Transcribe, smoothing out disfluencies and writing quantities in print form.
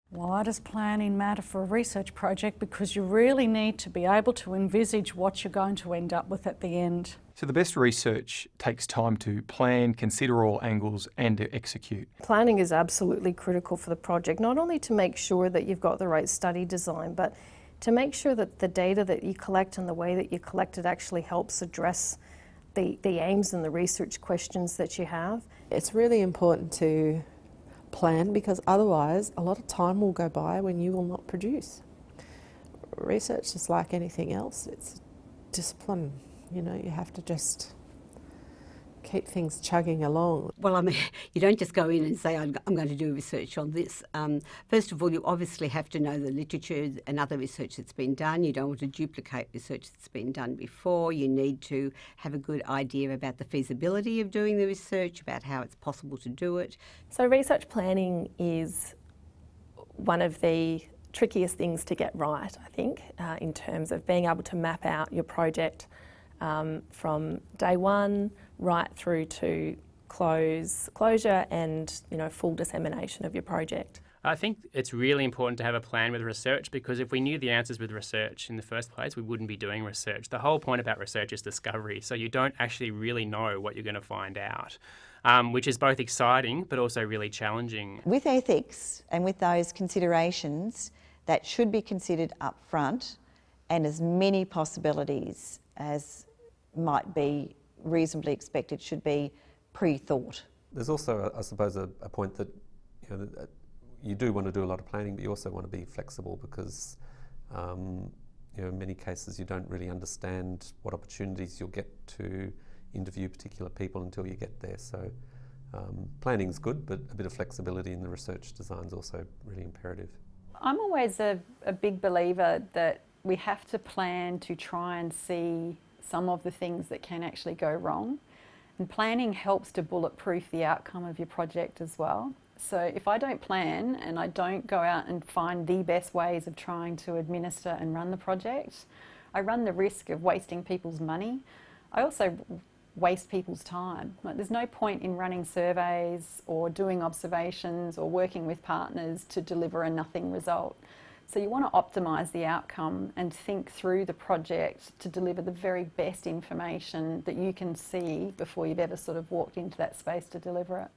Why does planning matter for a research project? Because you really need to be able to envisage what you're going to end up with at the end. So the best research takes time to plan, consider all angles and to execute. Planning is absolutely critical for the project, not only to make sure that you've got the right study design, but to make sure that the data that you collect and the way that you collect it actually helps address the aims and the research questions that you have. It's really important to plan, because otherwise a lot of time will go by when you will not produce. Research is like anything else, it's discipline. You know, you have to just keep things chugging along. Well, I mean, you don't just go in and say, I'm going to do research on this. First of all, you obviously have to know the literature and other research that's been done. You don't want to duplicate research that's been done before. You need to have a good idea about the feasibility of doing the research, about how it's possible to do it. So research planning is one of the trickiest things to get right, I think, in terms of being able to map out your project from day one right through to closure and, you know, full dissemination of your project. I think it's really important to have a plan with research, because if we knew the answers with research in the first place, we wouldn't be doing research. The whole point about research is discovery, so you don't actually really know what you're going to find out, which is both exciting but also really challenging. With ethics and with those considerations that should be considered up front, and as many possibilities as might be reasonably expected should be pre-thought. There's also, I suppose, a point that, you know, that you do want to do a lot of planning, but you also want to be flexible, because you know, in many cases you don't really understand what opportunities you'll get to interview particular people until you get there. So planning's good, but a bit of flexibility in the research design is also really imperative. I'm always a big believer that we have to plan to try and see some of the things that can actually go wrong. And planning helps to bulletproof the outcome of your project as well. So if I don't plan and I don't go out and find the best ways of trying to administer and run the project, I run the risk of wasting people's money. I also waste people's time. Like, there's no point in running surveys or doing observations or working with partners to deliver a nothing result. So you want to optimise the outcome and think through the project to deliver the very best information that you can see before you've ever sort of walked into that space to deliver it.